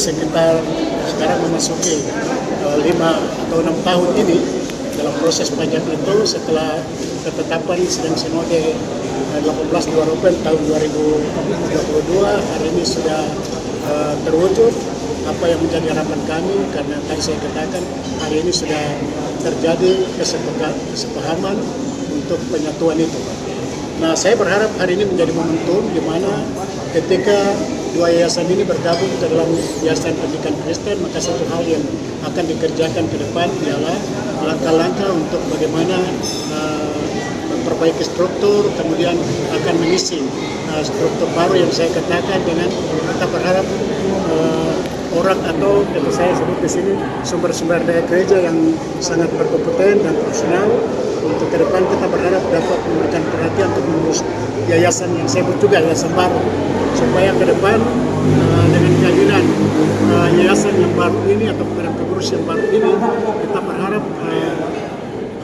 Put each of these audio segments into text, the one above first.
sekitar sekarang memasuki 5 atau 6 tahun ini dalam proses pajak itu setelah ketetapan sidang sinode 18/20 tahun 2022 hari ini sudah terwujud apa yang menjadi harapan kami, karena tadi saya katakan hari ini sudah terjadi kesepahaman untuk penyatuan itu. Nah, saya berharap hari ini menjadi momentum di mana ketika dua yayasan ini bergabung ke dalam Yayasan Pendidikan Kristen, maka satu hal yang akan dikerjakan ke depan ialah langkah-langkah untuk bagaimana memperbaiki struktur, kemudian akan mengisi struktur baru yang saya katakan dengan kita berharap orang atau yang saya sebut di sini sumber-sumber daya gereja yang sangat berkompeten dan profesional. Untuk ke depan kita berharap dapat memberikan perhatian untuk mengurus yayasan yang saya sebut juga yayasan baru, supaya ke depan dengan kehadiran yayasan yang baru ini atau pengurus yang baru ini, kita berharap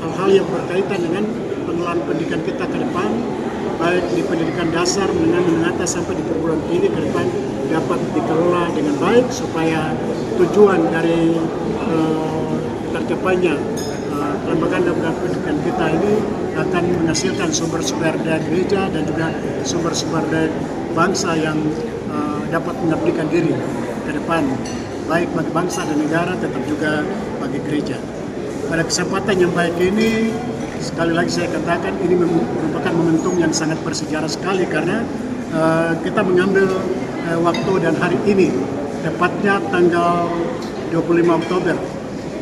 hal-hal yang berkaitan dengan pengelolaan pendidikan kita ke depan, baik di pendidikan dasar, menengah atas sampai di perguruan tinggi ke depan dapat dikelola dengan baik, supaya tujuan dari tercapainya kelembagaan dan pendidikan kita ini akan menghasilkan sumber-sumber daya gereja dan juga sumber-sumber daya bangsa yang dapat mengabdikan diri ke depan, baik bagi bangsa dan negara, tetap juga bagi gereja. Pada kesempatan yang baik ini, sekali lagi saya katakan ini merupakan momentum yang sangat bersejarah sekali, karena kita mengambil waktu dan hari ini, tepatnya tanggal 25 Oktober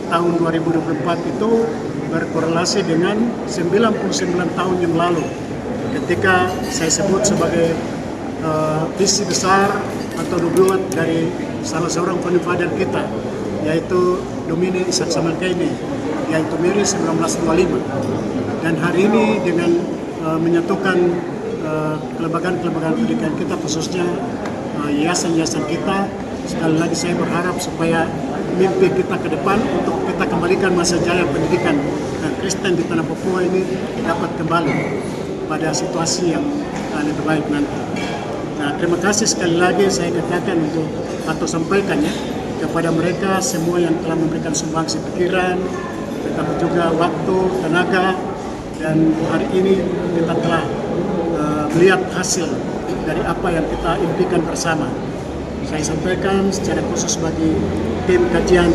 tahun 2024 itu berkorelasi dengan 99 tahun yang lalu, ketika saya sebut sebagai visi besar atau nubuat dari salah seorang founding father kita, yaitu Domine Isaac Samuel Kennedy, yaitu Mary 1925. Dan hari ini dengan menyatukan kelembagaan pendidikan kita, khususnya yayasan-yayasan kita, sekali lagi saya berharap supaya mimpi kita ke depan untuk kita kembalikan masa jaya pendidikan Kristen di tanah Papua ini dapat kembali pada situasi yang lebih baik nanti. Nah, terima kasih sekali lagi saya katakan untuk atau sampaikan ya kepada mereka semua yang telah memberikan sumbangsi pikiran, tetapi juga waktu, tenaga, dan hari ini kita telah melihat hasil dari apa yang kita impikan bersama. Saya sampaikan secara khusus bagi tim kajian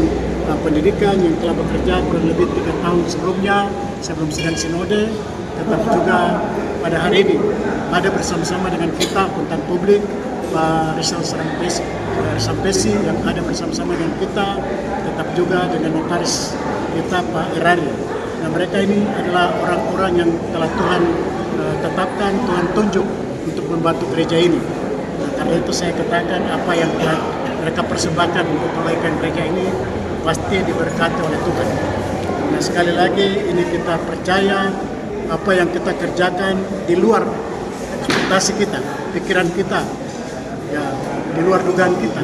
pendidikan yang telah bekerja kurang lebih 3 tahun sebelumnya, sebelum sidang sinode, tetapi juga pada hari ini ada bersama-sama dengan kita akuntan publik Pak Rizal Sampesi yang ada bersama-sama dengan kita, tetap juga dengan notaris kita Pak Irari. Nah, mereka ini adalah orang-orang yang telah Tuhan tetapkan, Tuhan tunjuk untuk membantu gereja ini. Nah, karena itu saya katakan apa yang telah mereka persembahkan untuk kebaikan gereja ini pasti diberkati oleh Tuhan. Nah, sekali lagi ini kita percaya apa yang kita kerjakan di luar ekspektasi kita, pikiran kita, ya di luar dugaan kita.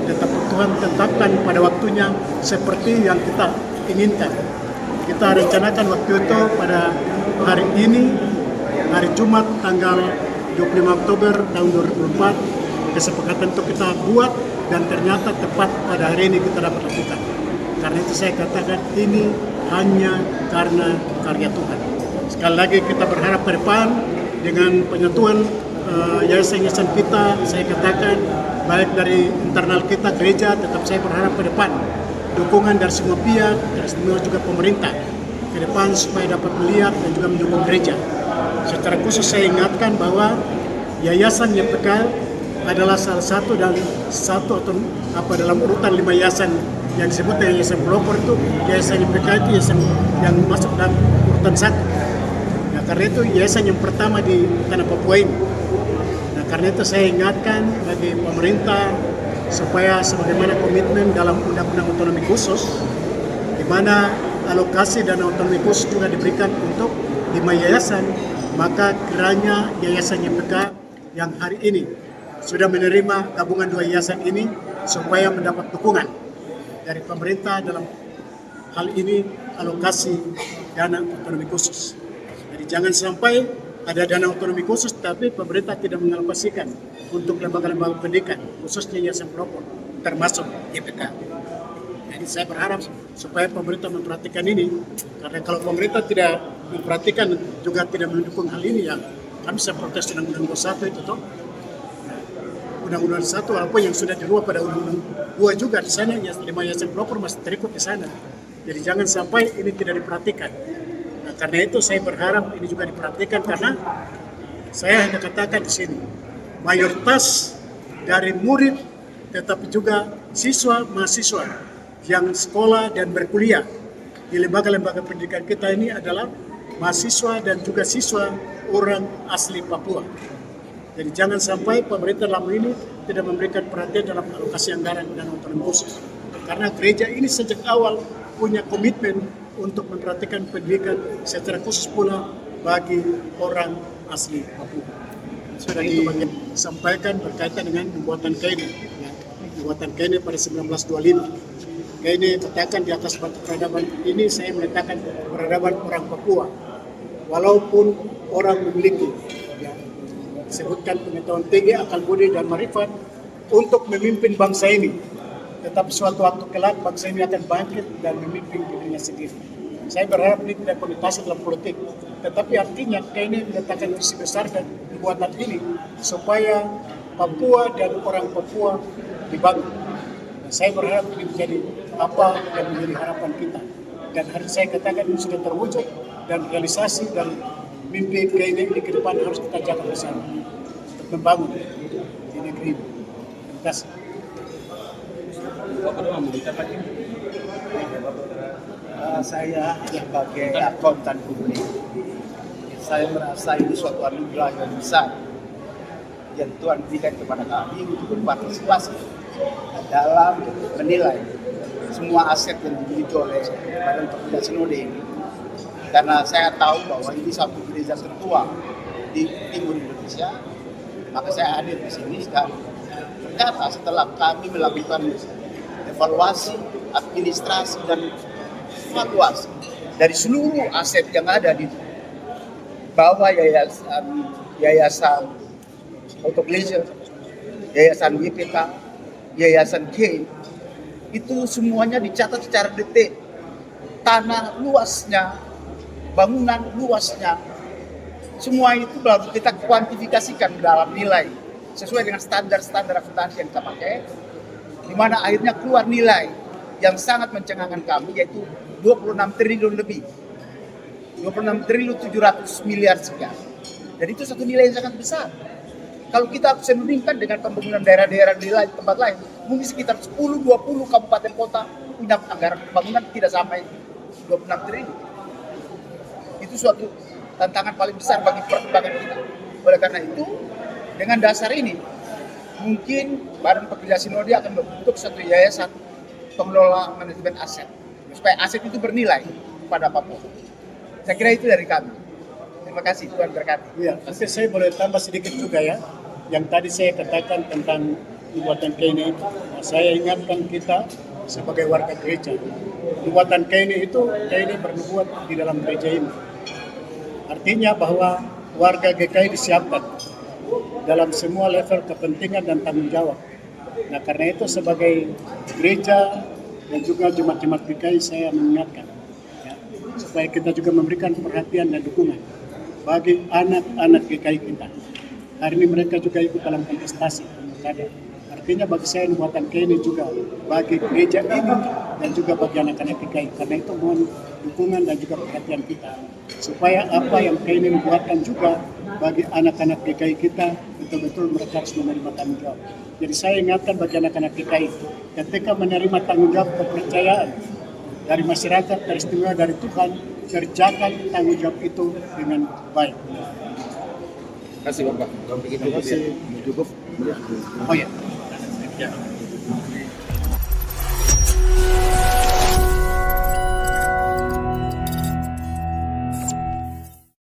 Tetapi Tuhan tetapkan pada waktunya seperti yang kita inginkan. Kita rencanakan waktu itu pada hari ini, hari Jumat tanggal 25 Oktober tahun 2024, kesepakatan itu kita buat dan ternyata tepat pada hari ini kita dapat lakukan. Karena itu saya katakan ini hanya karena karya Tuhan. Sekali lagi kita berharap ke depan dengan penyatuan yayasan-yayasan kita, saya katakan baik dari internal kita gereja, tetap saya berharap ke depan dukungan dari semua pihak, dari semua juga pemerintah ke depan supaya dapat melihat dan juga mendukung gereja. Secara khusus saya ingatkan bahwa Yayasan YPK adalah salah satu atau dalam urutan 5 yayasan yang disebut dengan yayasan pelopor itu. Yayasan YPK itu yayasan yang masuk dalam urutan 1. Nah, karena itu yayasan yang pertama di tanah Papua ini. Nah, karena itu saya ingatkan bagi pemerintah supaya sebagaimana komitmen dalam Undang-Undang Otonomi Khusus, di mana alokasi dana otonomi khusus juga diberikan untuk 5 yayasan, maka kiranya yayasan YPK yang hari ini sudah menerima gabungan 2 yayasan ini supaya mendapat dukungan dari pemerintah dalam hal ini alokasi dana otonomi khusus. Jadi jangan sampai ada dana otonomi khusus tapi pemerintah tidak mengalokasikan untuk lembaga-lembaga pendidikan, khususnya yayasan pelopor. termasuk GPK. Jadi saya berharap supaya pemerintah memperhatikan ini, karena kalau pemerintah tidak memperhatikan juga tidak mendukung hal ini, ya kami bisa protes Undang-Undang 21 itu toh. Undang-Undang 1 walaupun yang sudah dirubah pada Undang-Undang 2 juga di sana, ya 5 yayasan pelopor masih terikut di sana. Jadi jangan sampai ini tidak diperhatikan. Nah, karena itu saya berharap ini juga diperhatikan, karena saya hanya katakan di sini, mayoritas dari murid tetapi juga siswa mahasiswa yang sekolah dan berkuliah di lembaga-lembaga pendidikan kita ini adalah mahasiswa dan juga siswa orang asli Papua. Jadi jangan sampai pemerintah dalam ini tidak memberikan perhatian dalam alokasi anggaran dan otonomi khusus. Karena gereja ini sejak awal punya komitmen untuk memperhatikan pendidikan secara khusus pula bagi orang asli Papua. Sudah itu bagian disampaikan berkaitan dengan pembuatan KNI. Ya, pembuatan KNI pada 1925. KNI katakan di atas batu peradaban ini saya meletakkan peradaban orang Papua. Walaupun orang memiliki disebutkan pengetahuan tinggi, akal budi dan marifat untuk memimpin bangsa ini, tetapi suatu waktu kelak bangsa ini akan bangkit dan memimpin dirinya sendiri. Saya berharap ini tidak konotasi dalam politik, tetapi artinya ini meletakkan visi besar dan perbuatan ini supaya Papua dan orang Papua dibangun. Dan saya berharap ini menjadi apa yang menjadi harapan kita. Dan hari saya katakan ini sudah terwujud dan realisasi dan mimpi KNI ini ke depan harus kita jaga bersama untuk membangun di negeri ini. Terima kasih. Saya sebagai akuntan publik, saya merasa ini suatu anugerah yang besar yang Tuhan berikan kepada kami untuk berpartisipasi dalam menilai semua aset yang dimiliki oleh Badan Pekerja Sinode ini. Karena saya tahu bahwa ini satu gereja tertua di timur Indonesia, maka saya hadir di sini dan ternyata setelah kami melakukan evaluasi, administrasi dan evaluasi dari seluruh aset yang ada di bawah yayasan Autoglacier, yayasan YPK, yayasan K, itu semuanya dicatat secara detik. Tanah luasnya, bangunan luasnya, semua itu baru kita kuantifikasikan dalam nilai sesuai dengan standar-standar akuntansi yang kita pakai, di mana akhirnya keluar nilai yang sangat mencengangkan kami, yaitu 26 triliun lebih, 26 triliun 700 miliar sekian. Dan itu satu nilai yang sangat besar. Kalau kita sandingkan dengan pembangunan daerah-daerah di tempat lain, mungkin sekitar 10-20 kabupaten kota punya anggaran pembangunan tidak sampai 26 triliun. Itu suatu tantangan paling besar bagi perkembangan kita. Oleh karena itu, dengan dasar ini, mungkin Badan Pekerja Sinode akan membentuk satu yayasan pengelola manajemen aset, supaya aset itu bernilai pada Papua. Saya kira itu dari kami. Terima kasih, Tuhan berkati. Ya, mungkin saya boleh tambah sedikit juga ya. Yang tadi saya katakan tentang pembuatan KNI itu, saya ingatkan kita sebagai warga gereja. Pembuatan KNI itu, KNI bernubuat di dalam gereja ini. Artinya bahwa warga GKI disiapkan dalam semua level kepentingan dan tanggung jawab. Nah, karena itu sebagai gereja dan juga jemaat-jemaat GKI saya mengingatkan ya, supaya kita juga memberikan perhatian dan dukungan bagi anak-anak GKI kita. Hari ini mereka juga ikut dalam kontestasi pilkada. Artinya bagi saya pembuatan KNI juga bagi gereja ini dan juga bagi anak-anak GKI. Karena itu mohon dukungan dan juga perhatian kita supaya apa yang KNI buatkan juga bagi anak-anak GKI kita betul-betul mereka harus menerima tanggung jawab. Jadi saya ingatkan bagi anak-anak GKI ketika menerima tanggung jawab kepercayaan dari masyarakat, dari istimewa dari Tuhan, kerjakan tanggung jawab itu dengan baik. Terima kasih Bapak. Kalau begitu cukup. Oh ya.